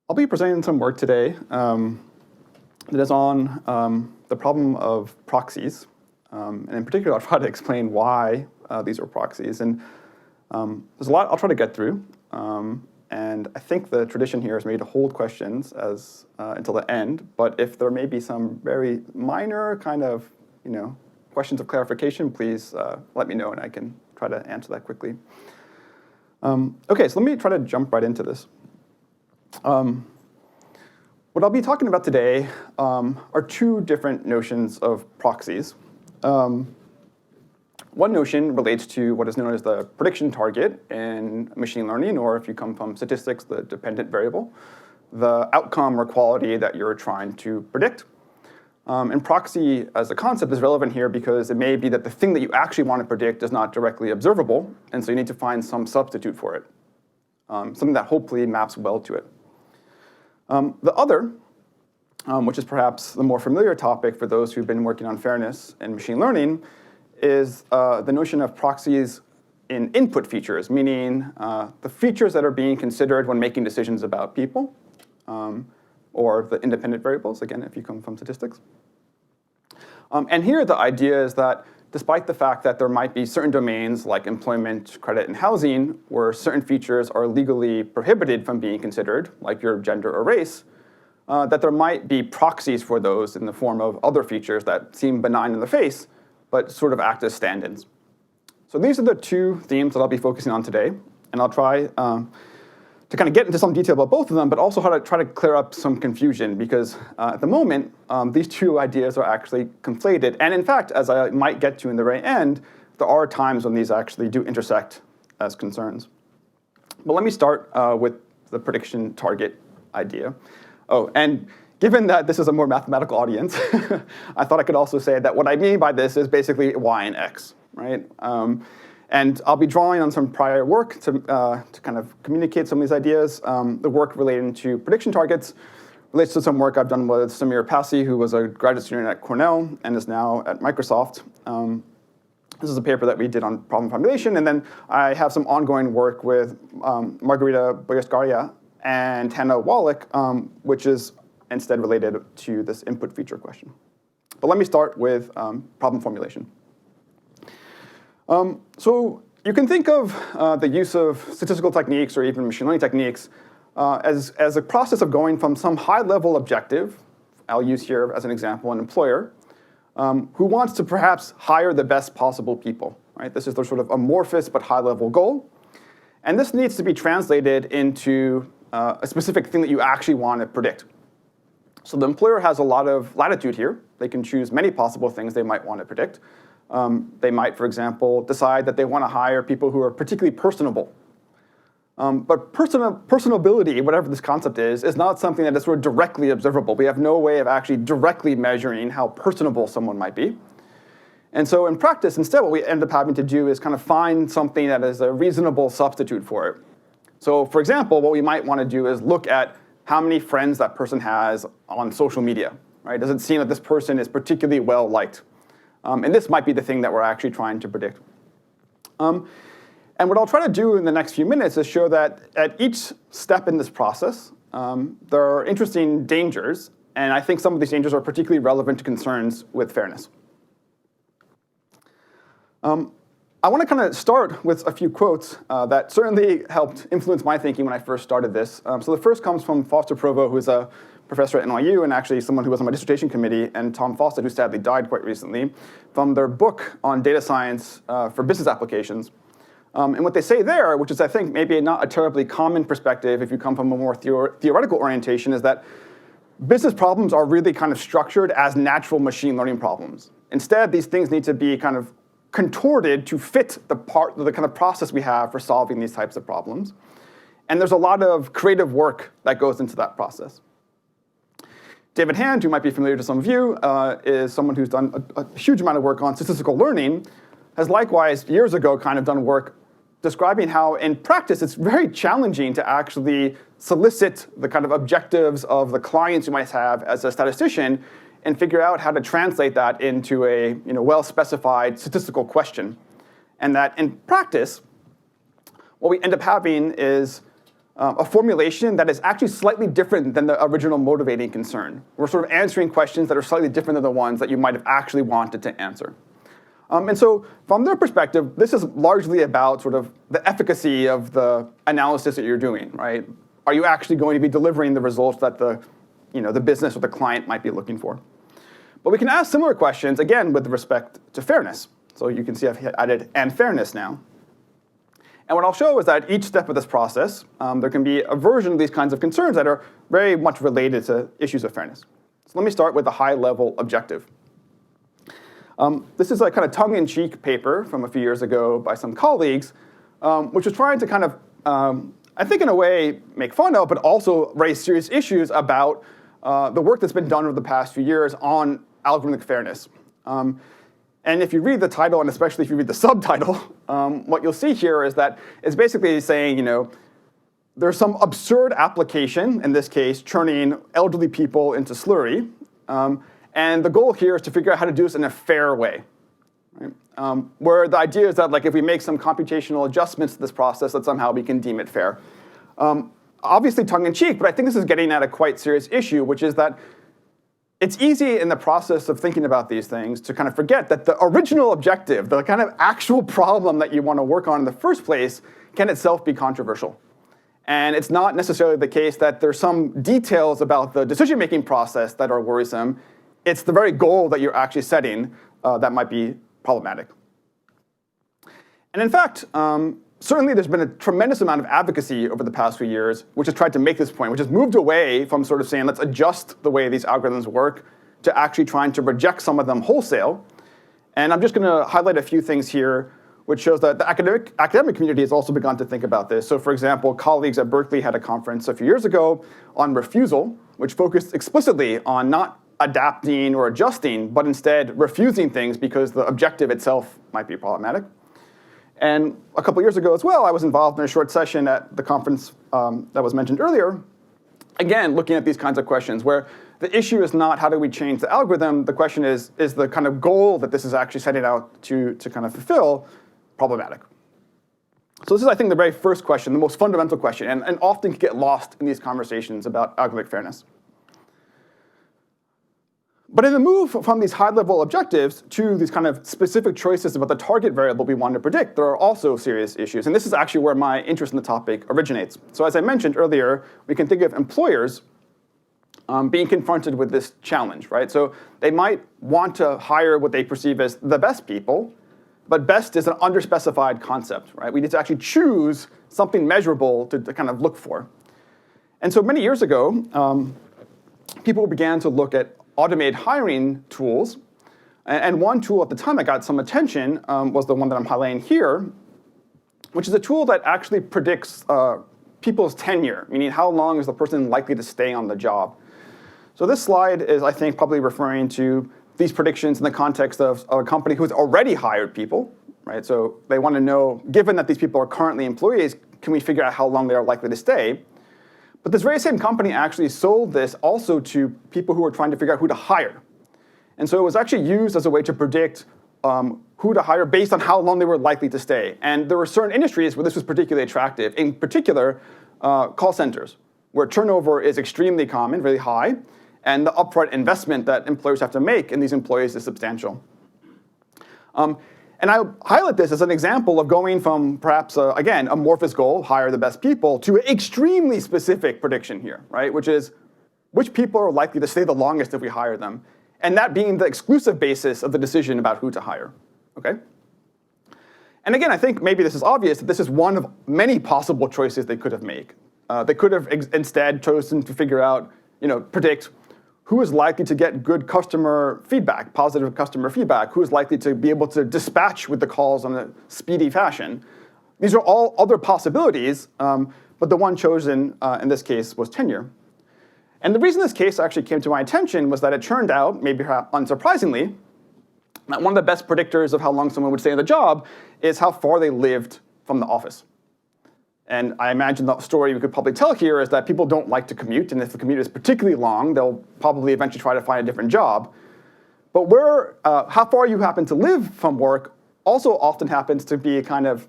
I'll be presenting some work today that is on the problem of proxies. And in particular, I'll try to explain why these are proxies. And there's a lot I'll try to get through. And I think the tradition here is maybe to hold questions until the end. But if there may be some very minor kind of questions of clarification, please let me know and I can try to answer that quickly. Okay, so let me try to jump right into this. What I'll be talking about today are two different notions of proxies. One notion relates to what is known as the prediction target in machine learning, or if you come from statistics, the dependent variable, the outcome or quality that you're trying to predict. And proxy as a concept is relevant here because it may be that the thing that you actually want to predict is not directly observable, and so you need to find some substitute for it, something that hopefully maps well to it. The other, which is perhaps the more familiar topic for those who've been working on fairness in machine learning, is the notion of proxies in input features, meaning the features that are being considered when making decisions about people, or the independent variables, again, if you come from statistics. And here the idea is that despite the fact that there might be certain domains like employment, credit, and housing, where certain features are legally prohibited from being considered, like your gender or race, that there might be proxies for those in the form of other features that seem benign in the face, but sort of act as stand-ins. So these are the two themes that I'll be focusing on today, and I'll try to kind of get into some detail about both of them, but also how to try to clear up some confusion, because at the moment, these two ideas are actually conflated. And in fact, as I might get to in the very end, there are times when these actually do intersect as concerns. But let me start with the prediction target idea. Oh, and given that this is a more mathematical audience, I thought I could also say that what I mean by this is basically y and x, right? And I'll be drawing on some prior work to kind of communicate some of these ideas. The work relating to prediction targets relates to some work I've done with Samir Passy, who was a graduate student at Cornell and is now at Microsoft. This is a paper that we did on problem formulation. And then I have some ongoing work with Margarita Boyaskaria and Hannah Wallach, which is instead related to this input feature question. But let me start with problem formulation. So you can think of the use of statistical techniques or even machine learning techniques as a process of going from some high-level objective, I'll use here as an example an employer, who wants to perhaps hire the best possible people. Right? This is their sort of amorphous but high-level goal. And this needs to be translated into a specific thing that you actually want to predict. So the employer has a lot of latitude here. They can choose many possible things they might want to predict. They might, for example, decide that they want to hire people who are particularly personable. But personability, whatever this concept is not something that is sort of directly observable. We have no way of actually directly measuring how personable someone might be. And so in practice, instead, what we end up having to do is kind of find something that is a reasonable substitute for it. So for example, what we might want to do is look at how many friends that person has on social media. Right? Does it seem that this person is particularly well-liked? And this might be the thing that we're actually trying to predict. And what I'll try to do in the next few minutes is show that at each step in this process, there are interesting dangers. And I think some of these dangers are particularly relevant to concerns with fairness. I want to kind of start with a few quotes that certainly helped influence my thinking when I first started this. So the first comes from Foster Provo, who's a professor at NYU and actually someone who was on my dissertation committee, and Tom Fawcett, who sadly died quite recently, from their book on data science for business applications. And what they say there, which is I think maybe not a terribly common perspective if you come from a more theoretical orientation, is that business problems are really kind of structured as natural machine learning problems. Instead, these things need to be kind of contorted to fit the kind of process we have for solving these types of problems. And there's a lot of creative work that goes into that process. David Hand, who might be familiar to some of you, is someone who's done a huge amount of work on statistical learning, has likewise years ago kind of done work describing how in practice it's very challenging to actually solicit the kind of objectives of the clients you might have as a statistician and figure out how to translate that into a well-specified statistical question. And that in practice, what we end up having is a formulation that is actually slightly different than the original motivating concern. We're sort of answering questions that are slightly different than the ones that you might have actually wanted to answer. And so from their perspective, this is largely about sort of the efficacy of the analysis that you're doing, right? Are you actually going to be delivering the results that the business or the client might be looking for? But we can ask similar questions, again, with respect to fairness. So you can see I've added "and fairness" now. And what I'll show is that each step of this process, there can be a version of these kinds of concerns that are very much related to issues of fairness. So let me start with the high-level objective. This is a kind of tongue-in-cheek paper from a few years ago by some colleagues, which was trying to kind of, I think in a way, make fun of, but also raise serious issues about the work that's been done over the past few years on algorithmic fairness. And if you read the title, and especially if you read the subtitle, what you'll see here is that it's basically saying, there's some absurd application, in this case, turning elderly people into slurry. And the goal here is to figure out how to do this in a fair way. Right? Where the idea is that if we make some computational adjustments to this process, that somehow we can deem it fair. Obviously tongue-in-cheek, but I think this is getting at a quite serious issue, which is that it's easy in the process of thinking about these things to kind of forget that the original objective, the kind of actual problem that you want to work on in the first place, can itself be controversial. And it's not necessarily the case that there's some details about the decision-making process that are worrisome. It's the very goal that you're actually setting that might be problematic. And in fact, certainly there's been a tremendous amount of advocacy over the past few years, which has tried to make this point, which has moved away from sort of saying, let's adjust the way these algorithms work, to actually trying to reject some of them wholesale. And I'm just going to highlight a few things here, which shows that the academic community has also begun to think about this. So for example, colleagues at Berkeley had a conference a few years ago on refusal, which focused explicitly on not adapting or adjusting, but instead refusing things because the objective itself might be problematic. And a couple years ago as well, I was involved in a short session at the conference that was mentioned earlier, again, looking at these kinds of questions, where the issue is not how do we change the algorithm, the question is the kind of goal that this is actually setting out to kind of fulfill problematic? So this is, I think, the very first question, the most fundamental question, and often can get lost in these conversations about algorithmic fairness. But in the move from these high-level objectives to these kind of specific choices about the target variable we want to predict, there are also serious issues. And this is actually where my interest in the topic originates. So as I mentioned earlier, we can think of employers being confronted with this challenge, right? So they might want to hire what they perceive as the best people, but best is an underspecified concept, right? We need to actually choose something measurable to kind of look for. And so many years ago, people began to look at automated hiring tools. And one tool at the time that got some attention was the one that I'm highlighting here, which is a tool that actually predicts people's tenure, meaning how long is the person likely to stay on the job. So this slide is, I think, probably referring to these predictions in the context of a company who's already hired people, right? So they want to know, given that these people are currently employees, can we figure out how long they are likely to stay? But this very same company actually sold this also to people who were trying to figure out who to hire. And so it was actually used as a way to predict who to hire based on how long they were likely to stay. And there were certain industries where this was particularly attractive, in particular, call centers, where turnover is extremely common, really high, and the upfront investment that employers have to make in these employees is substantial. And I highlight this as an example of going from perhaps, again, amorphous goal, hire the best people, to extremely specific prediction here, right? Which is, which people are likely to stay the longest if we hire them? And that being the exclusive basis of the decision about who to hire, okay? And again, I think maybe this is obvious that this is one of many possible choices they could have made. They could have instead chosen to figure out, predict who is likely to get good customer feedback, positive customer feedback, who is likely to be able to dispatch with the calls in a speedy fashion. These are all other possibilities, but the one chosen in this case was tenure. And the reason this case actually came to my attention was that it turned out, maybe perhaps unsurprisingly, that one of the best predictors of how long someone would stay in the job is how far they lived from the office. And I imagine the story we could probably tell here is that people don't like to commute, and if the commute is particularly long, they'll probably eventually try to find a different job. But how far you happen to live from work also often happens to be kind of,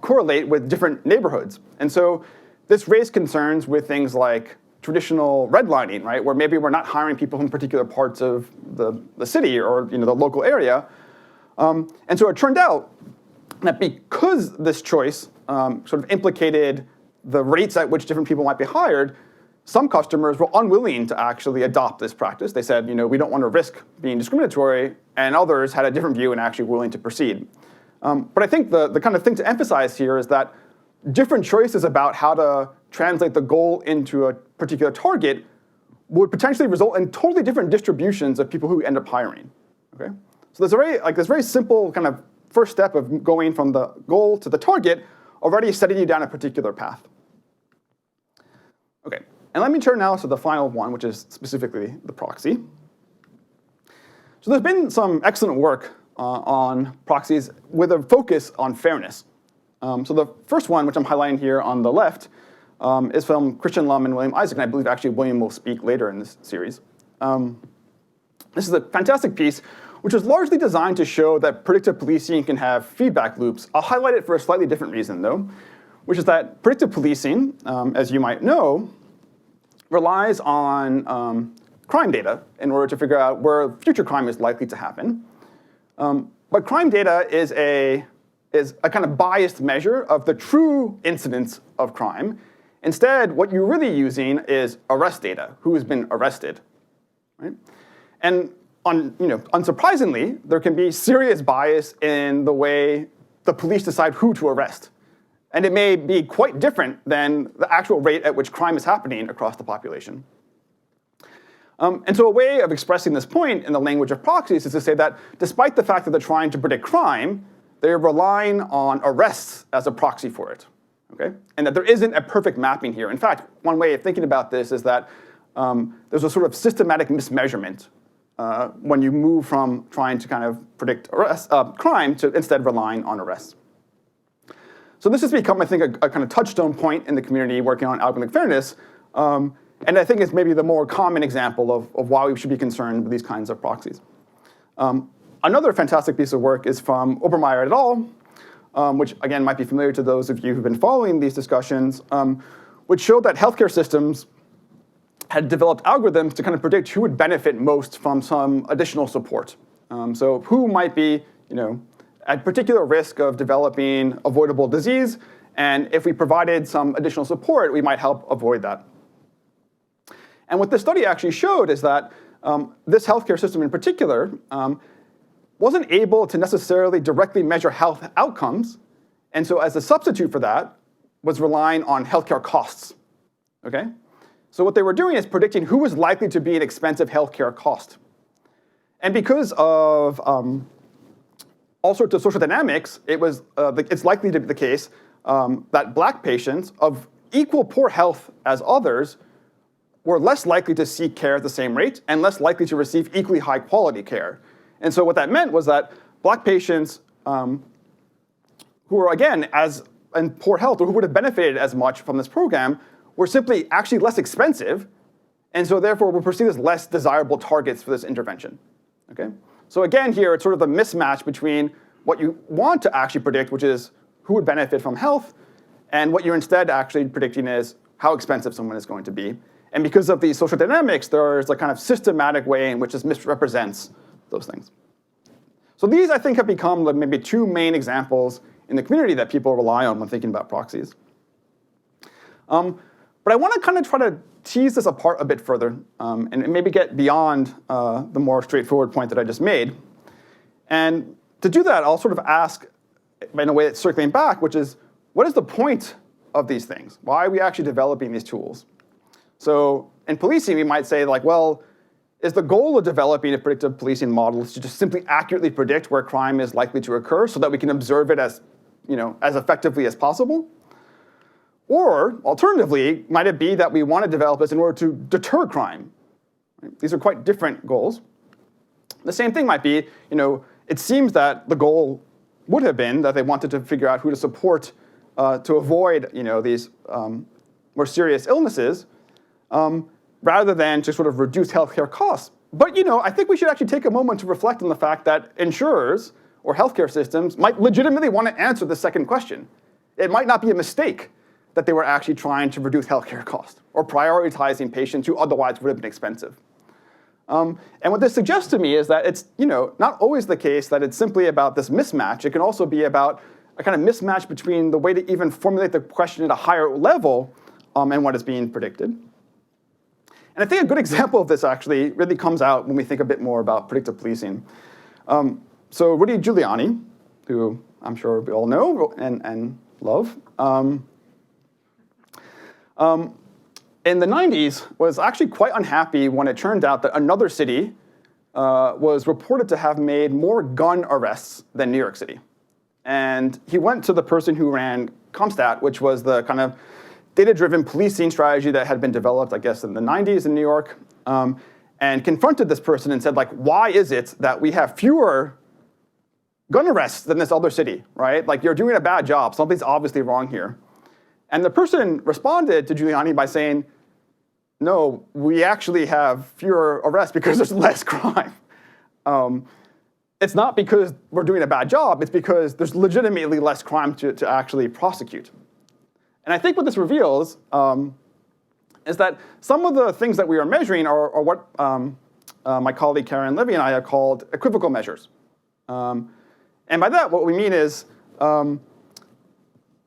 correlate with different neighborhoods. And so this raised concerns with things like traditional redlining, right, where maybe we're not hiring people from particular parts of the city or the local area. And so it turned out that because this choice sort of implicated the rates at which different people might be hired, some customers were unwilling to actually adopt this practice. They said, we don't want to risk being discriminatory, and others had a different view and actually were willing to proceed. But I think the kind of thing to emphasize here is that different choices about how to translate the goal into a particular target would potentially result in totally different distributions of people who end up hiring. Okay? So there's this very simple kind of first step of going from the goal to the target, already setting you down a particular path. Okay, and let me turn now to the final one, which is specifically the proxy. So there's been some excellent work on proxies with a focus on fairness. So the first one, which I'm highlighting here on the left, is from Christian Lum and William Isaac, and I believe actually William will speak later in this series. This is a fantastic piece, which was largely designed to show that predictive policing can have feedback loops. I'll highlight it for a slightly different reason, though, which is that predictive policing, as you might know, relies on crime data in order to figure out where future crime is likely to happen. But crime data is a kind of biased measure of the true incidence of crime. Instead, what you're really using is arrest data, who has been arrested, right? And unsurprisingly, there can be serious bias in the way the police decide who to arrest. And it may be quite different than the actual rate at which crime is happening across the population. And so a way of expressing this point in the language of proxies is to say that despite the fact that they're trying to predict crime, they're relying on arrests as a proxy for it, okay? And that there isn't a perfect mapping here. In fact, one way of thinking about this is that there's a sort of systematic mismeasurement when you move from trying to kind of predict crime to instead relying on arrests. So this has become, I think, a kind of touchstone point in the community working on algorithmic fairness. And I think it's maybe the more common example of why we should be concerned with these kinds of proxies. Another fantastic piece of work is from Obermeyer et al., which again might be familiar to those of you who've been following these discussions, which showed that healthcare systems had developed algorithms to kind of predict who would benefit most from some additional support. So who might be, at particular risk of developing avoidable disease, and if we provided some additional support, we might help avoid that. And what this study actually showed is that this healthcare system in particular wasn't able to necessarily directly measure health outcomes, and so as a substitute for that was relying on healthcare costs, okay? So what they were doing is predicting who was likely to be an expensive healthcare cost. And because of all sorts of social dynamics, it's likely to be the case that black patients of equal poor health as others were less likely to seek care at the same rate and less likely to receive equally high quality care. And so what that meant was that black patients who were, again, in poor health or who would have benefited as much from this program were simply actually less expensive, and so therefore were perceived as less desirable targets for this intervention. Okay? So again here, it's sort of a mismatch between what you want to actually predict, which is who would benefit from health, and what you're instead actually predicting is how expensive someone is going to be. And because of these social dynamics, there's a kind of systematic way in which this misrepresents those things. So these, I think, have become maybe two main examples in the community that people rely on when thinking about proxies. But I want to kind of try to tease this apart a bit further and maybe get beyond the more straightforward point that I just made. And to do that, I'll sort of ask, in a way that's circling back, which is, what is the point of these things? Why are we actually developing these tools? So in policing, we might say, well, is the goal of developing a predictive policing model to just simply accurately predict where crime is likely to occur so that we can observe it as effectively as possible? Or, alternatively, might it be that we want to develop this in order to deter crime? Right? These are quite different goals. The same thing might be, it seems that the goal would have been that they wanted to figure out who to support to avoid, these more serious illnesses, rather than to sort of reduce healthcare costs. But, I think we should actually take a moment to reflect on the fact that insurers or healthcare systems might legitimately want to answer the second question. It might not be a mistake that they were actually trying to reduce healthcare costs or prioritizing patients who otherwise would have been expensive. And what this suggests to me is that it's not always the case that it's simply about this mismatch. It can also be about a kind of mismatch between the way to even formulate the question at a higher level and what is being predicted. And I think a good example of this actually really comes out when we think a bit more about predictive policing. So Rudy Giuliani, who I'm sure we all know and love, in the 90s was actually quite unhappy when it turned out that another city was reported to have made more gun arrests than New York City. And he went to the person who ran CompStat, which was the kind of data-driven policing strategy that had been developed, I guess, in the 90s in New York, and confronted this person and said, like, why is it that we have fewer gun arrests than this other city, right? Like, you're doing a bad job. Something's obviously wrong here. And the person responded to Giuliani by saying, no, we actually have fewer arrests because there's less crime. It's not because we're doing a bad job. It's because there's legitimately less crime to actually prosecute. And I think what this reveals is that some of the things that we are measuring are what my colleague Karen Levy and I have called equivocal measures. And by that, what we mean is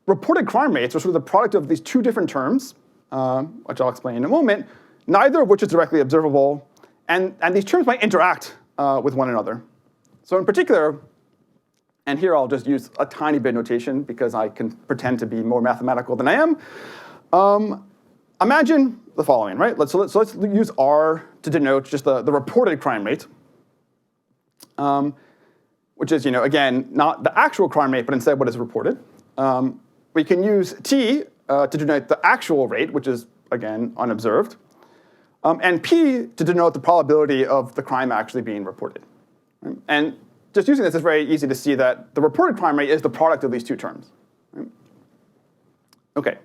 reported crime rates are sort of the product of these two different terms, which I'll explain in a moment, neither of which is directly observable. And these terms might interact with one another. So in particular, and here I'll just use a tiny bit of notation because I can pretend to be more mathematical than I am. Imagine the following, right? So let's use R to denote just the reported crime rate, which is, again, not the actual crime rate, but instead what is reported. We can use T to denote the actual rate, which is, again, unobserved, and P to denote the probability of the crime actually being reported. Right? And just using this, it's very easy to see that the reported crime rate is the product of these two terms. Right? Okay.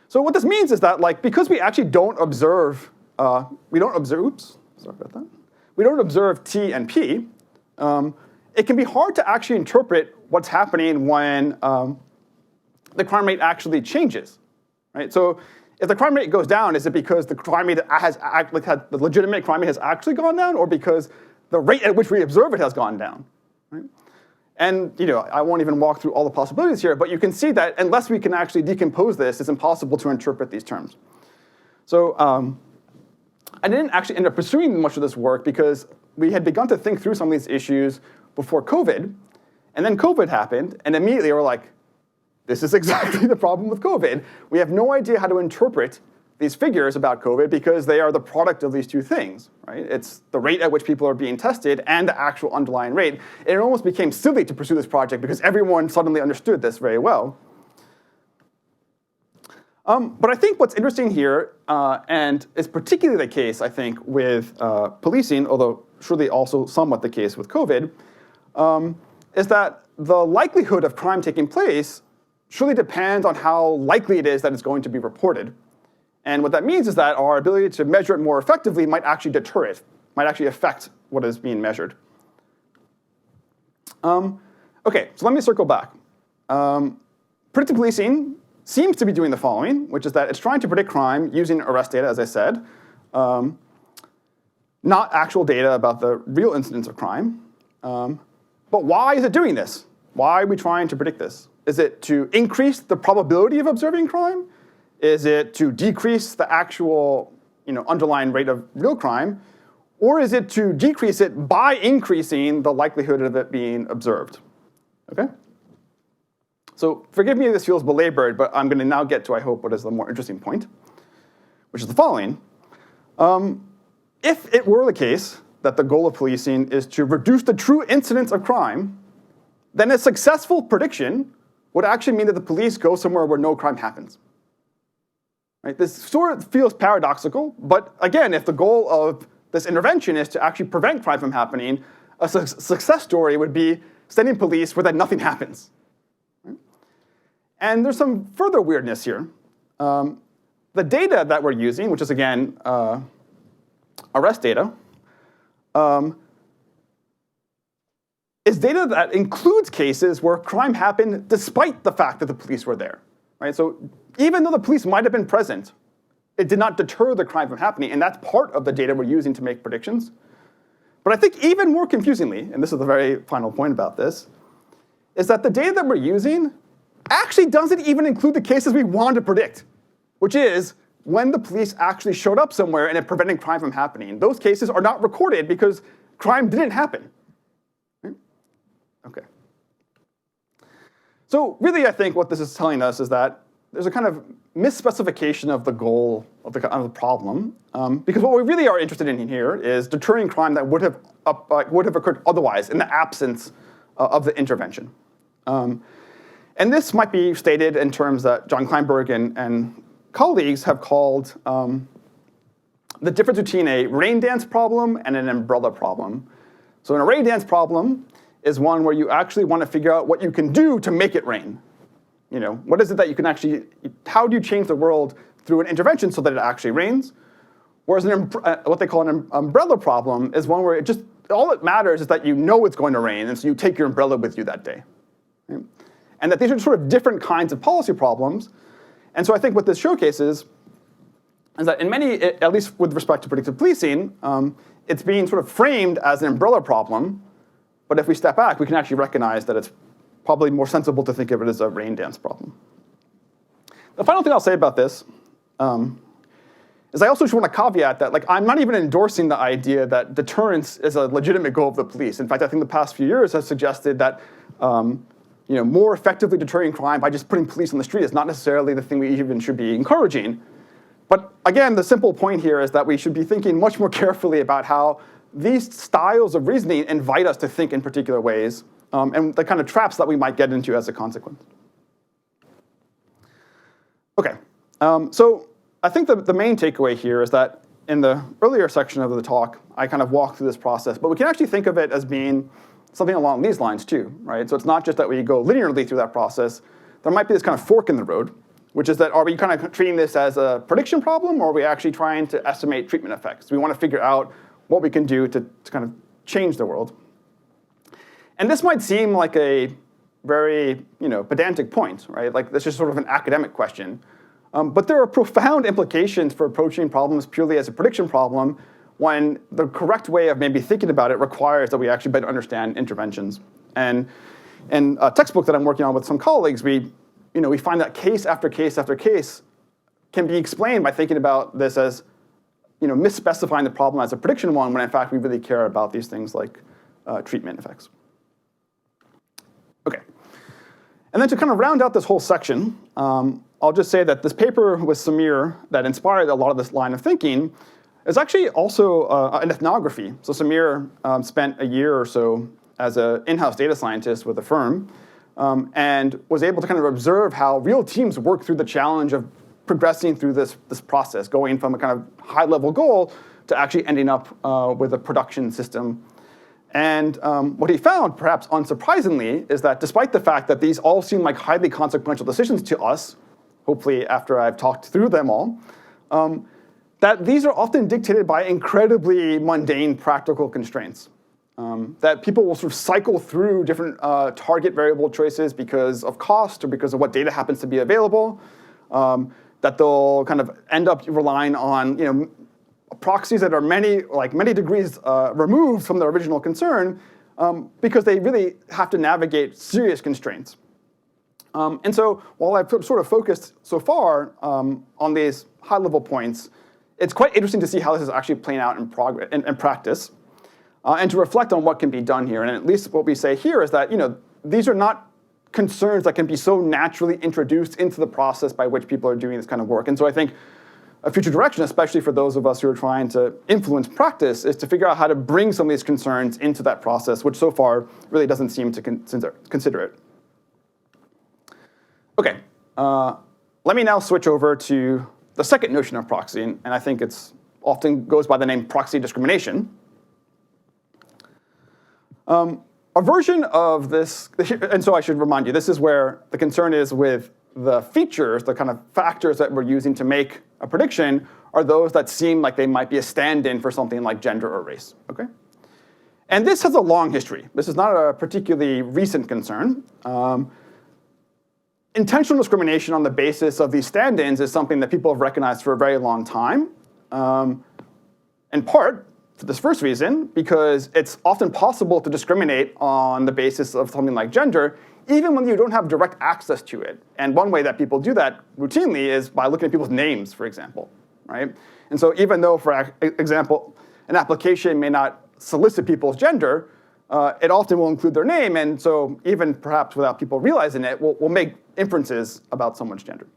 So what this means is that, like, because we actually don't observe, we don't observe T and P, it can be hard to actually interpret what's happening when the crime rate actually changes, right? So if the crime rate goes down, is it because the crime rate the legitimate crime rate has actually gone down, or because the rate at which we observe it has gone down, right? And I won't even walk through all the possibilities here, but you can see that unless we can actually decompose this, it's impossible to interpret these terms. So I didn't actually end up pursuing much of this work because we had begun to think through some of these issues before COVID, and then COVID happened, and immediately we're like, this is exactly the problem with COVID. We have no idea how to interpret these figures about COVID because they are the product of these two things, right? It's the rate at which people are being tested and the actual underlying rate. And it almost became silly to pursue this project because everyone suddenly understood this very well. But I think what's interesting here, and is particularly the case, I think, with policing, although surely also somewhat the case with COVID, is that the likelihood of crime taking place surely depends on how likely it is that it's going to be reported. And what that means is that our ability to measure it more effectively might actually deter it, might actually affect what is being measured. Okay, so let me circle back. Predictive policing seems to be doing the following, which is that it's trying to predict crime using arrest data, as I said, not actual data about the real incidence of crime. But why is it doing this? Why are we trying to predict this? Is it to increase the probability of observing crime? Is it to decrease the actual underlying rate of real crime? Or is it to decrease it by increasing the likelihood of it being observed? Okay? So forgive me if this feels belabored, but I'm going to now get to, I hope, what is the more interesting point, which is the following. If it were the case that the goal of policing is to reduce the true incidence of crime, then a successful prediction would actually mean that the police go somewhere where no crime happens. Right? This sort of feels paradoxical, but again, if the goal of this intervention is to actually prevent crime from happening, a success story would be sending police where then nothing happens. Right? And there's some further weirdness here. The data that we're using, which is again arrest data, is data that includes cases where crime happened despite the fact that the police were there. Right? So even though the police might have been present, it did not deter the crime from happening, and that's part of the data we're using to make predictions. But I think even more confusingly, and this is the very final point about this, is that the data that we're using actually doesn't even include the cases we want to predict, which is when the police actually showed up somewhere and it prevented crime from happening. Those cases are not recorded because crime didn't happen. Right? Okay. So really, I think what this is telling us is that there's a kind of misspecification of the goal of the problem, because what we really are interested in here is deterring crime that would have occurred otherwise in the absence of the intervention. And this might be stated in terms that John Kleinberg and colleagues have called the difference between a rain dance problem and an umbrella problem. So an rain dance problem is one where you actually want to figure out what you can do to make it rain. You know, what is it that you can actually, how do you change the world through an intervention so that it actually rains? Whereas what they call an umbrella problem is one where it just, all that matters is that you know it's going to rain, and so you take your umbrella with you that day. Right? And that these are sort of different kinds of policy problems. And so I think what this showcases is that in many, at least with respect to predictive policing, it's being sort of framed as an umbrella problem. But if we step back, we can actually recognize that it's probably more sensible to think of it as a rain dance problem. The final thing I'll say about this is I also just want to caveat that I'm not even endorsing the idea that deterrence is a legitimate goal of the police. In fact, I think the past few years have suggested that more effectively deterring crime by just putting police on the street is not necessarily the thing we even should be encouraging. But again, the simple point here is that we should be thinking much more carefully about how these styles of reasoning invite us to think in particular ways, and the kind of traps that we might get into as a consequence. Okay, so I think the main takeaway here is that in the earlier section of the talk, I kind of walked through this process, but we can actually think of it as being something along these lines too, right? So it's not just that we go linearly through that process. There might be this kind of fork in the road, which is that are we kind of treating this as a prediction problem, or are we actually trying to estimate treatment effects? We want to figure out what we can do to kind of change the world. And this might seem like a very pedantic point, right? Like this is sort of an academic question. But there are profound implications for approaching problems purely as a prediction problem when the correct way of maybe thinking about it requires that we actually better understand interventions. And in a textbook that I'm working on with some colleagues, we find that case after case after case can be explained by thinking about this as misspecifying the problem as a prediction one when in fact we really care about these things like treatment effects. Okay. And then to kind of round out this whole section, I'll just say that this paper with Samir that inspired a lot of this line of thinking is actually also an ethnography. So Samir spent a year or so as an in-house data scientist with a firm and was able to kind of observe how real teams work through the challenge of progressing through this process, going from a kind of high-level goal to actually ending up with a production system. And what he found, perhaps unsurprisingly, is that despite the fact that these all seem like highly consequential decisions to us, hopefully after I've talked through them all, that these are often dictated by incredibly mundane practical constraints. That people will sort of cycle through different target variable choices because of cost or because of what data happens to be available. That they'll kind of end up relying on proxies that are many degrees removed from the original concern because they really have to navigate serious constraints. And so while I've sort of focused so far on these high-level points, it's quite interesting to see how this is actually playing out in practice, and to reflect on what can be done here. And at least what we say here is that these are not concerns that can be so naturally introduced into the process by which people are doing this kind of work. And so I think a future direction, especially for those of us who are trying to influence practice, is to figure out how to bring some of these concerns into that process, which so far really doesn't seem to consider it. Okay, let me now switch over to the second notion of proxying, and I think it's often goes by the name proxy discrimination. A version of this, and so I should remind you, this is where the concern is with the features, the kind of factors that we're using to make a prediction are those that seem like they might be a stand-in for something like gender or race, okay? And this has a long history. This is not a particularly recent concern. intentional discrimination on the basis of these stand-ins is something that people have recognized for a very long time, in part for this first reason, because it's often possible to discriminate on the basis of something like gender, even when you don't have direct access to it. And one way that people do that routinely is by looking at people's names, for example, right? And so even though, for example, an application may not solicit people's gender, it often will include their name, and so even perhaps without people realizing it, we'll make inferences about someone's gender.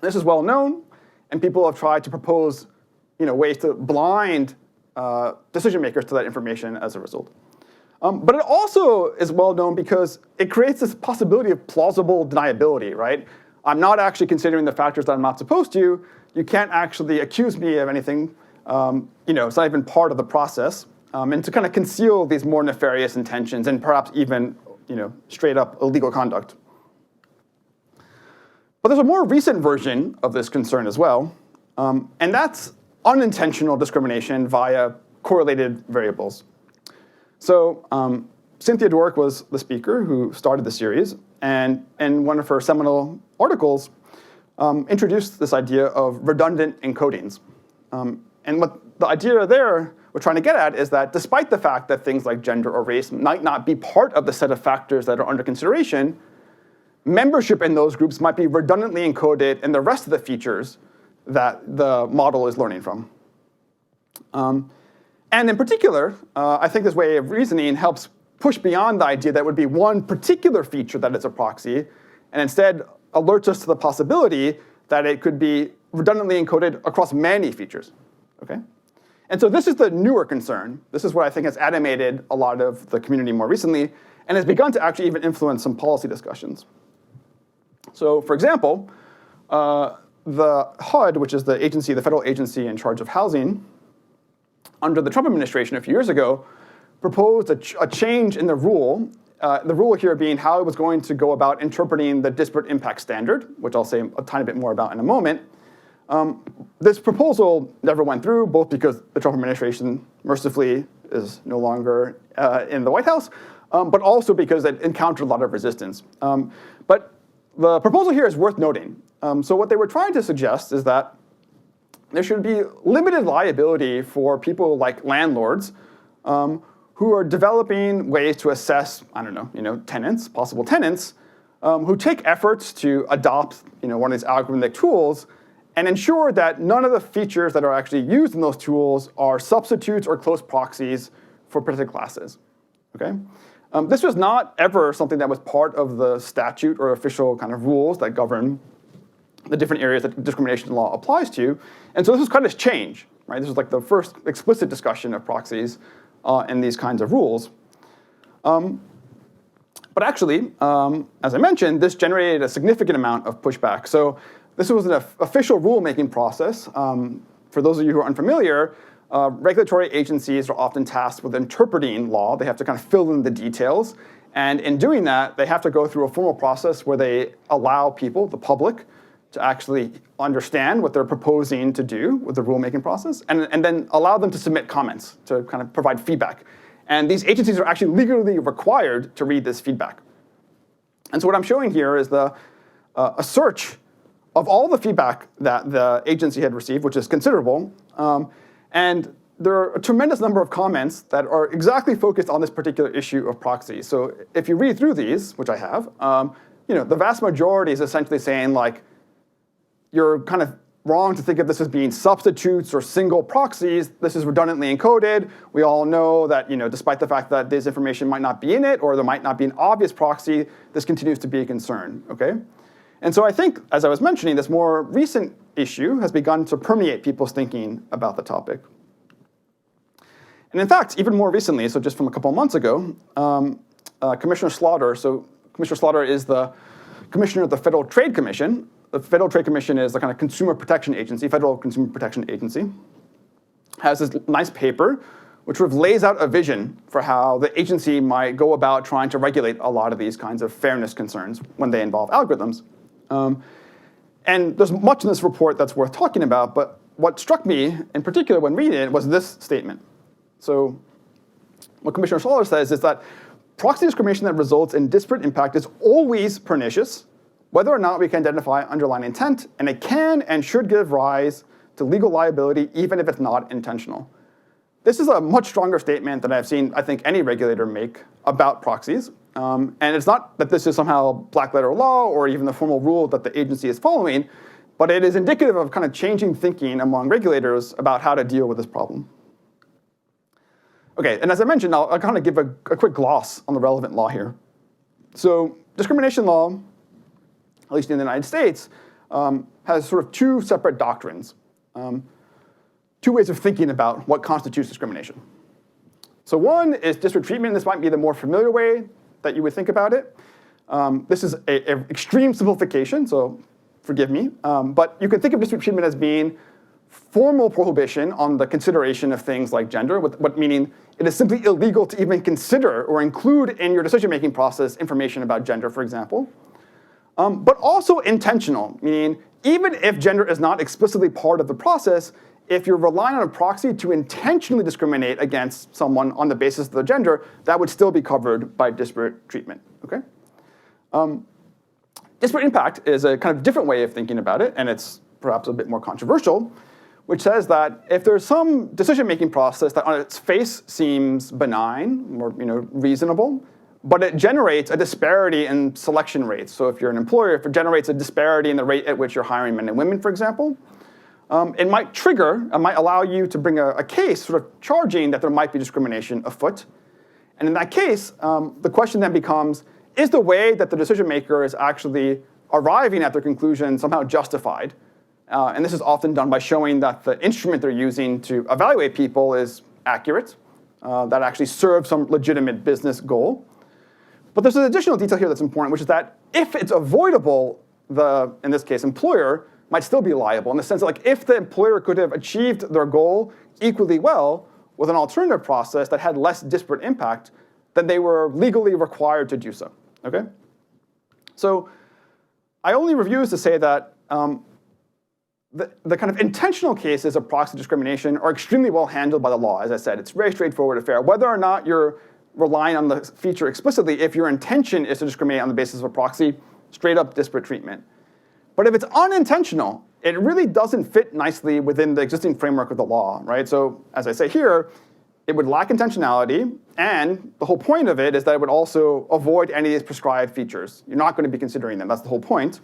This is well known, and people have tried to propose ways to blind decision makers to that information as a result. But it also is well known because it creates this possibility of plausible deniability, right? I'm not actually considering the factors that I'm not supposed to. You can't actually accuse me of anything. It's not even part of the process. And to kind of conceal these more nefarious intentions and perhaps even straight up illegal conduct. But there's a more recent version of this concern as well, and that's unintentional discrimination via correlated variables. So Cynthia Dwork was the speaker who started the series, and in one of her seminal articles, introduced this idea of redundant encodings. And what the idea there we're trying to get at is that despite the fact that things like gender or race might not be part of the set of factors that are under consideration, membership in those groups might be redundantly encoded in the rest of the features that the model is learning from. And in particular, I think this way of reasoning helps push beyond the idea that it would be one particular feature that is a proxy, and instead alerts us to the possibility that it could be redundantly encoded across many features. Okay? And so this is the newer concern. This is what I think has animated a lot of the community more recently, and has begun to actually even influence some policy discussions. So for example, the HUD, which is the federal agency in charge of housing, under the Trump administration a few years ago, proposed a change in the rule here being how it was going to go about interpreting the disparate impact standard, which I'll say a tiny bit more about in a moment. This proposal never went through, both because the Trump administration mercifully is no longer in the White House, but also because it encountered a lot of resistance. But the proposal here is worth noting. So what they were trying to suggest is that there should be limited liability for people like landlords who are developing ways to assess, tenants, possible tenants, who take efforts to adopt, one of these algorithmic tools and ensure that none of the features that are actually used in those tools are substitutes or close proxies for particular classes. Okay? This was not ever something that was part of the statute or official kind of rules that govern the different areas that discrimination law applies to. And so this was kind of change, right? This was like the first explicit discussion of proxies and these kinds of rules. But actually, as I mentioned, this generated a significant amount of pushback. So this was an official rulemaking process. For those of you who are unfamiliar, regulatory agencies are often tasked with interpreting law. They have to kind of fill in the details. And in doing that, they have to go through a formal process where they allow people, the public, to actually understand what they're proposing to do with the rulemaking process, and then allow them to submit comments to kind of provide feedback. And these agencies are actually legally required to read this feedback. And so what I'm showing here is a search of all the feedback that the agency had received, which is considerable. And there are a tremendous number of comments that are exactly focused on this particular issue of proxies. So if you read through these, which I have, the vast majority is essentially saying, like, you're kind of wrong to think of this as being substitutes or single proxies. This is redundantly encoded. We all know that, despite the fact that this information might not be in it, or there might not be an obvious proxy, this continues to be a concern, okay? And so I think, as I was mentioning, this more recent issue has begun to permeate people's thinking about the topic. And in fact, even more recently, so just from a couple of months ago, Commissioner Slaughter, so Commissioner Slaughter is the commissioner of the Federal Trade Commission. The Federal Trade Commission is the kind of consumer protection agency, federal consumer protection agency, has this nice paper which sort of lays out a vision for how the agency might go about trying to regulate a lot of these kinds of fairness concerns when they involve algorithms. And there's much in this report that's worth talking about, but what struck me in particular when reading it was this statement. So what Commissioner Slaughter says is that proxy discrimination that results in disparate impact is always pernicious, whether or not we can identify underlying intent, and it can and should give rise to legal liability even if it's not intentional. This is a much stronger statement than I've seen, I think, any regulator make about proxies. And it's not that this is somehow black letter law or even the formal rule that the agency is following, but it is indicative of kind of changing thinking among regulators about how to deal with this problem. Okay, and as I mentioned, I'll kind of give a quick gloss on the relevant law here. So discrimination law, at least in the United States, has sort of two separate doctrines, two ways of thinking about what constitutes discrimination. So one is disparate treatment. This might be the more familiar way that you would think about it. This is an extreme simplification, so forgive me. But you can think of disparate treatment as being formal prohibition on the consideration of things like gender, what meaning it is simply illegal to even consider or include in your decision-making process information about gender, for example. But also intentional, meaning even if gender is not explicitly part of the process, if you're relying on a proxy to intentionally discriminate against someone on the basis of their gender, that would still be covered by disparate treatment, okay? Disparate impact is a kind of different way of thinking about it, and it's perhaps a bit more controversial, which says that if there's some decision-making process that on its face seems benign or reasonable, but it generates a disparity in selection rates. So if you're an employer, if it generates a disparity in the rate at which you're hiring men and women, for example, it might allow you to bring a case sort of charging that there might be discrimination afoot. And in that case, the question then becomes, is the way that the decision maker is actually arriving at their conclusion somehow justified? And this is often done by showing that the instrument they're using to evaluate people is accurate, that actually serves some legitimate business goal. But there's an additional detail here that's important, which is that if it's avoidable, in this case, employer might still be liable in the sense that if the employer could have achieved their goal equally well with an alternative process that had less disparate impact, then they were legally required to do so, okay? So I only review this to say that the kind of intentional cases of proxy discrimination are extremely well handled by the law. As I said, it's very straightforward and fair. Whether or not you're relying on the feature explicitly, if your intention is to discriminate on the basis of a proxy, straight up disparate treatment. But if it's unintentional, it really doesn't fit nicely within the existing framework of the law, right? So as I say here, it would lack intentionality, and the whole point of it is that it would also avoid any of these prescribed features. You're not going to be considering them. That's the whole point.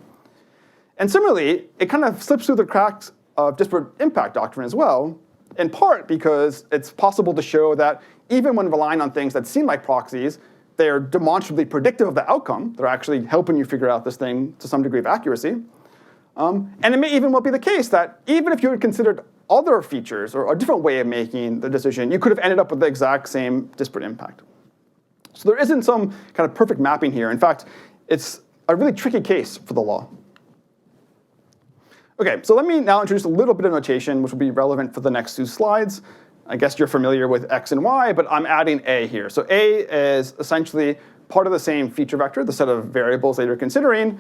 And similarly, it kind of slips through the cracks of disparate impact doctrine as well, in part because it's possible to show that even when relying on things that seem like proxies, they are demonstrably predictive of the outcome. They're actually helping you figure out this thing to some degree of accuracy. And it may even well be the case that even if you had considered other features or a different way of making the decision, you could have ended up with the exact same disparate impact. So there isn't some kind of perfect mapping here. In fact, it's a really tricky case for the law. Okay, so let me now introduce a little bit of notation, which will be relevant for the next two slides. I guess you're familiar with X and Y, but I'm adding A here. So A is essentially part of the same feature vector, the set of variables that you're considering,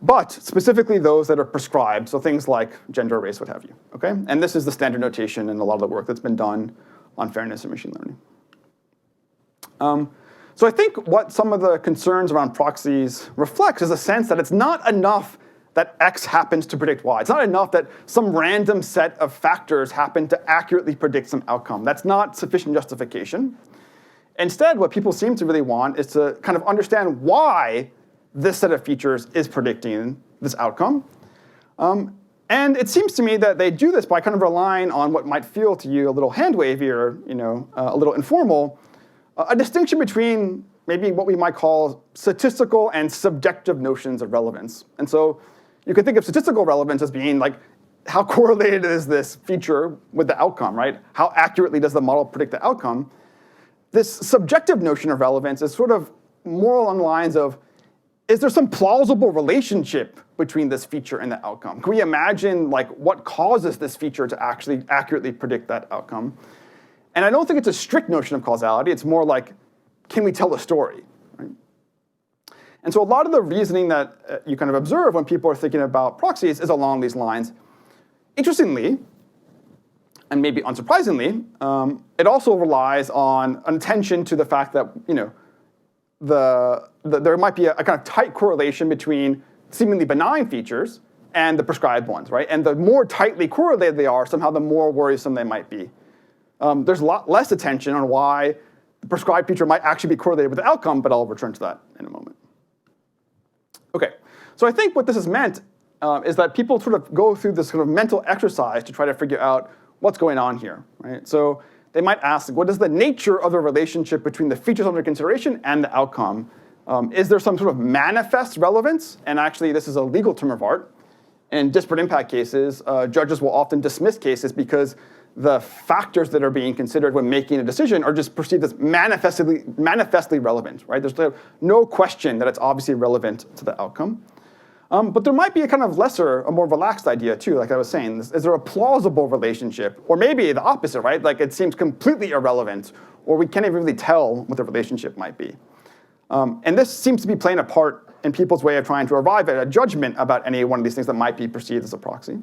but specifically those that are prescribed, so things like gender, race, what have you, okay? And this is the standard notation in a lot of the work that's been done on fairness and machine learning. So I think what some of the concerns around proxies reflects is a sense that it's not enough that X happens to predict Y. It's not enough that some random set of factors happen to accurately predict some outcome. That's not sufficient justification. Instead, what people seem to really want is to kind of understand why this set of features is predicting this outcome. And it seems to me that they do this by kind of relying on what might feel to you a little hand-wavy or a little informal, a distinction between maybe what we might call statistical and subjective notions of relevance. And so you can think of statistical relevance as being like, how correlated is this feature with the outcome, right? How accurately does the model predict the outcome? This subjective notion of relevance is sort of more along the lines of, is there some plausible relationship between this feature and the outcome? Can we imagine what causes this feature to actually accurately predict that outcome? And I don't think it's a strict notion of causality. It's more like, can we tell a story? Right? And so a lot of the reasoning that you kind of observe when people are thinking about proxies is along these lines. Interestingly, and maybe unsurprisingly, it also relies on an attention to the fact that there might be a kind of tight correlation between seemingly benign features and the prescribed ones, right? And the more tightly correlated they are, somehow the more worrisome they might be. There's a lot less attention on why the prescribed feature might actually be correlated with the outcome, but I'll return to that in a moment. Okay, so I think what this has meant is that people sort of go through this kind of mental exercise to try to figure out what's going on here, right? So they might ask, what is the nature of the relationship between the features under consideration and the outcome? Is there some sort of manifest relevance? And actually, this is a legal term of art. In disparate impact cases, judges will often dismiss cases because the factors that are being considered when making a decision are just perceived as manifestly relevant, right? There's no question that it's obviously relevant to the outcome. But there might be a kind of lesser, a more relaxed idea too, like I was saying. Is there a plausible relationship? Or maybe the opposite, right? Like it seems completely irrelevant, or we can't even really tell what the relationship might be. And this seems to be playing a part in people's way of trying to arrive at a judgment about any one of these things that might be perceived as a proxy.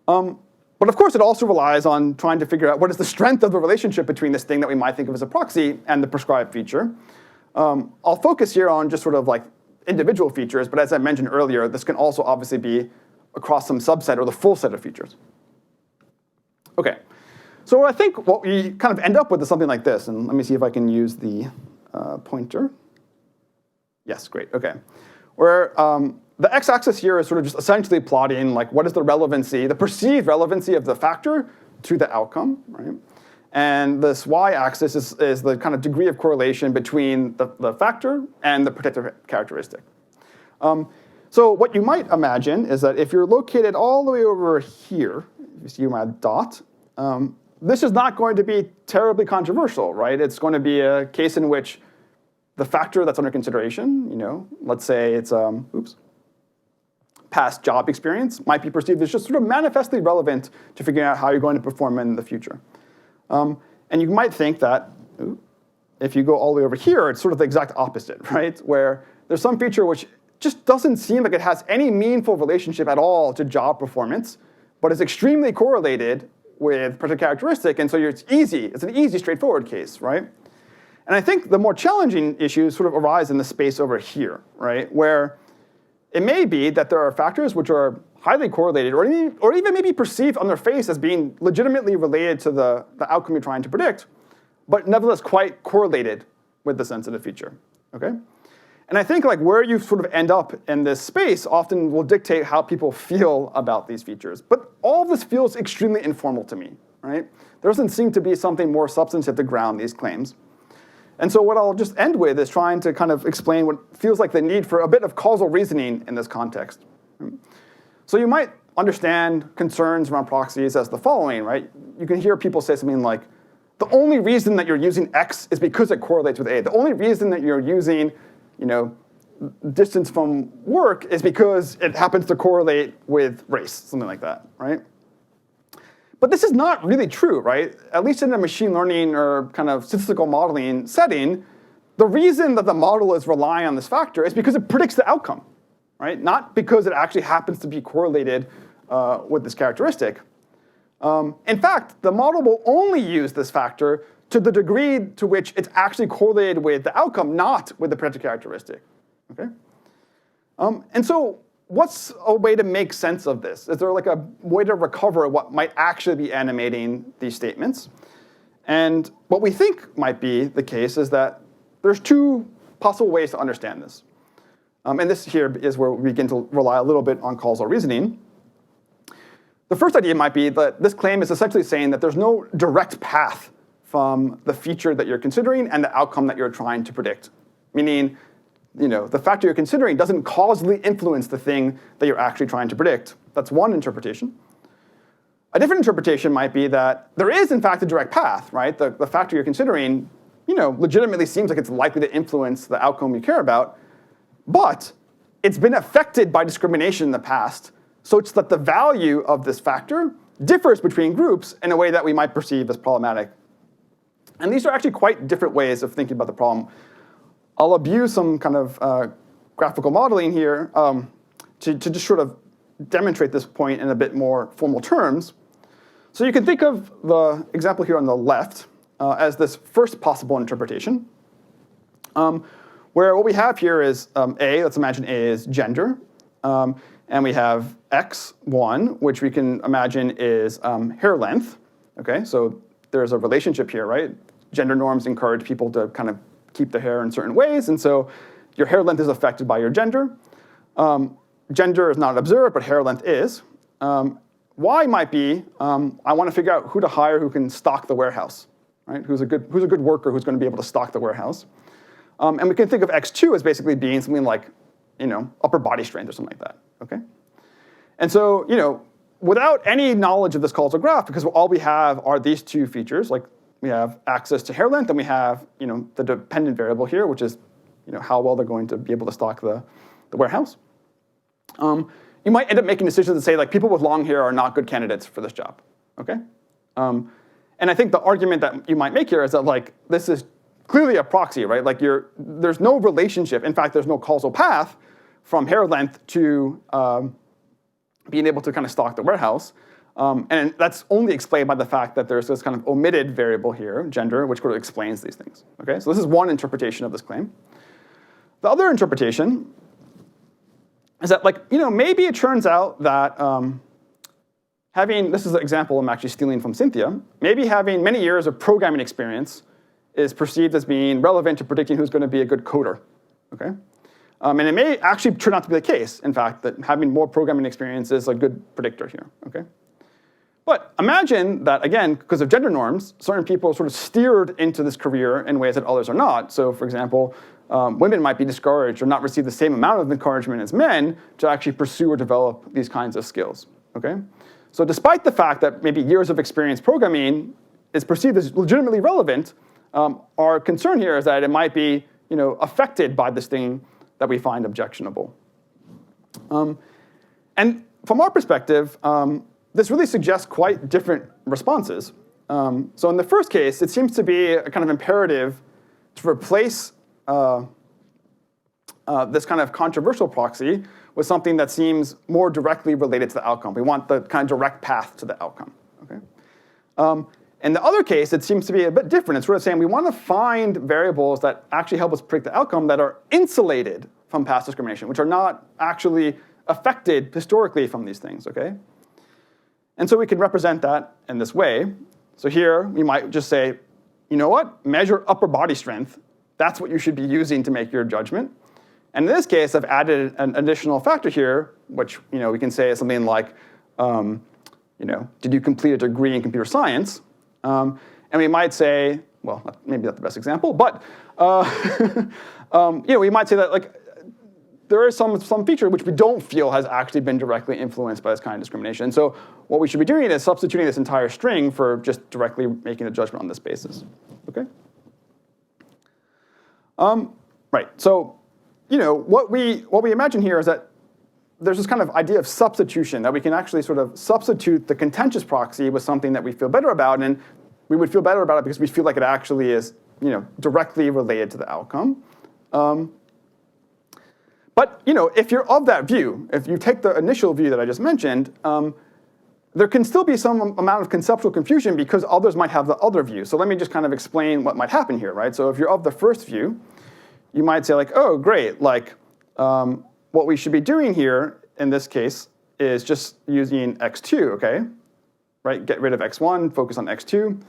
But of course, it also relies on trying to figure out what is the strength of the relationship between this thing that we might think of as a proxy and the prescribed feature. I'll focus here on just sort of like individual features, but as I mentioned earlier, this can also obviously be across some subset or the full set of features. Okay, so I think what we kind of end up with is something like this, and let me see if I can use the pointer. Yes, great, okay. Where the x-axis here is sort of just essentially plotting like what is the relevancy, the perceived relevancy of the factor to the outcome, right? And this y-axis is the kind of degree of correlation between the factor and the predictive characteristic. So what you might imagine is that if you're located all the way over here, if you see my dot, this is not going to be terribly controversial, right? It's going to be a case in which the factor that's under consideration, let's say it's past job experience, might be perceived as just sort of manifestly relevant to figuring out how you're going to perform in the future. And you might think that if you go all the way over here, it's sort of the exact opposite, right? Where there's some feature which just doesn't seem like it has any meaningful relationship at all to job performance, but is extremely correlated with predictive characteristic, and so it's easy. It's an easy, straightforward case, right? And I think the more challenging issues sort of arise in the space over here, right? Where it may be that there are factors which are highly correlated, or even maybe perceived on their face as being legitimately related to the outcome you're trying to predict, but nevertheless quite correlated with the sensitive feature, okay? And I think like where you sort of end up in this space often will dictate how people feel about these features. But all of this feels extremely informal to me, right? There doesn't seem to be something more substantive to ground these claims. And so what I'll just end with is trying to kind of explain what feels like the need for a bit of causal reasoning in this context. So you might understand concerns around proxies as the following, right? You can hear people say something like, the only reason that you're using X is because it correlates with A. The only reason that you're using, distance from work is because it happens to correlate with race, something like that, right? But this is not really true, right? At least in a machine learning or kind of statistical modeling setting, the reason that the model is relying on this factor is because it predicts the outcome, right? Not because it actually happens to be correlated with this characteristic. In fact, the model will only use this factor to the degree to which it's actually correlated with the outcome, not with the predictive characteristic, okay? And so what's a way to make sense of this? Is there like a way to recover what might actually be animating these statements? And what we think might be the case is that there's two possible ways to understand this. And this here is where we begin to rely a little bit on causal reasoning. The first idea might be that this claim is essentially saying that there's no direct path from the feature that you're considering and the outcome that you're trying to predict. Meaning, the factor you're considering doesn't causally influence the thing that you're actually trying to predict. That's one interpretation. A different interpretation might be that there is, in fact, a direct path, right? The factor you're considering, legitimately seems like it's likely to influence the outcome you care about, but it's been affected by discrimination in the past, such that the value of this factor differs between groups in a way that we might perceive as problematic. And these are actually quite different ways of thinking about the problem. I'll abuse some kind of graphical modeling here to just sort of demonstrate this point in a bit more formal terms. So you can think of the example here on the left as this first possible interpretation, where what we have here is A, let's imagine A is gender, and we have X1, which we can imagine is hair length, okay? So there's a relationship here, right? Gender norms encourage people to kind of keep their hair in certain ways, and so your hair length is affected by your gender. Gender is not observed, but hair length is. Y might be, I want to figure out who to hire who can stock the warehouse, right? Who's a good worker who's going to be able to stock the warehouse. And we can think of X2 as basically being something like, upper body strength or something like that, okay? And so, without any knowledge of this causal graph, because all we have are these two features, like we have access to hair length, and we have, the dependent variable here, which is, how well they're going to be able to stock the warehouse. You might end up making decisions that say, like, people with long hair are not good candidates for this job, okay? And I think the argument that you might make here is that, like, this is clearly a proxy, right? Like, there's no relationship. In fact, there's no causal path from hair length to being able to kind of stock the warehouse. And that's only explained by the fact that there's this kind of omitted variable here, gender, which sort of explains these things, okay? So this is one interpretation of this claim. The other interpretation is that, like, maybe it turns out that this is an example I'm actually stealing from Cynthia, maybe having many years of programming experience is perceived as being relevant to predicting who's going to be a good coder, okay? And it may actually turn out to be the case, in fact, that having more programming experience is a good predictor here, okay? But imagine that, again, because of gender norms, certain people are sort of steered into this career in ways that others are not. So, for example, women might be discouraged or not receive the same amount of encouragement as men to actually pursue or develop these kinds of skills, okay? So despite the fact that maybe years of experience programming is perceived as legitimately relevant, our concern here is that it might be, affected by this thing that we find objectionable. And from our perspective, this really suggests quite different responses. So in the first case, it seems to be a kind of imperative to replace this kind of controversial proxy with something that seems more directly related to the outcome. We want the kind of direct path to the outcome, okay? In the other case, it seems to be a bit different. It's sort of saying we want to find variables that actually help us predict the outcome that are insulated from past discrimination, which are not actually affected historically from these things, okay? And so we can represent that in this way. So here, we might just say, you know what? Measure upper body strength. That's what you should be using to make your judgment. And in this case, I've added an additional factor here, which we can say is something like, did you complete a degree in computer science? And we might say, well, maybe not the best example, but we might say that, like, there is some feature which we don't feel has actually been directly influenced by this kind of discrimination. So what we should be doing is substituting this entire string for just directly making a judgment on this basis, okay? Right. So, what we imagine here is that there's this kind of idea of substitution, that we can actually sort of substitute the contentious proxy with something that we feel better about, and we would feel better about it because we feel like it actually is, directly related to the outcome. But, if you're of that view, if you take the initial view that I just mentioned, there can still be some amount of conceptual confusion because others might have the other view. So let me just kind of explain what might happen here, right? So if you're of the first view, you might say, like, oh, great, like, what we should be doing here in this case is just using x2, okay? Right, get rid of x1, focus on x2.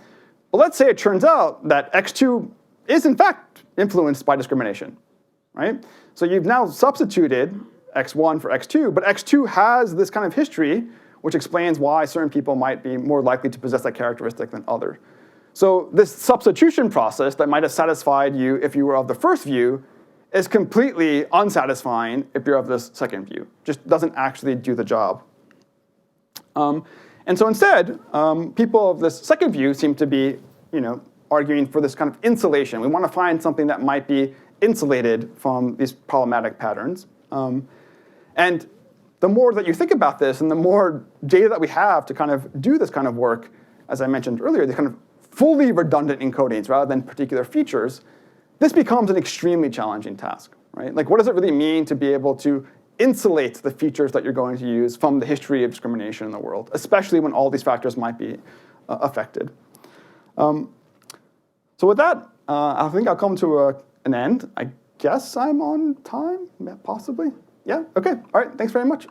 Well, let's say it turns out that x2 is in fact influenced by discrimination, right? So you've now substituted x1 for x2, but x2 has this kind of history which explains why certain people might be more likely to possess that characteristic than others. So this substitution process that might have satisfied you if you were of the first view is completely unsatisfying if you're of this second view. Just doesn't actually do the job. And so instead, people of this second view seem to be, arguing for this kind of insulation. We want to find something that might be insulated from these problematic patterns. And the more that you think about this, and the more data that we have to kind of do this kind of work, as I mentioned earlier, the kind of fully redundant encodings rather than particular features, this becomes an extremely challenging task, right? Like, what does it really mean to be able to insulate the features that you're going to use from the history of discrimination in the world, especially when all these factors might be affected? So with that, I think I'll come to an end. I guess I'm on time, possibly. Yeah, okay, all right, thanks very much.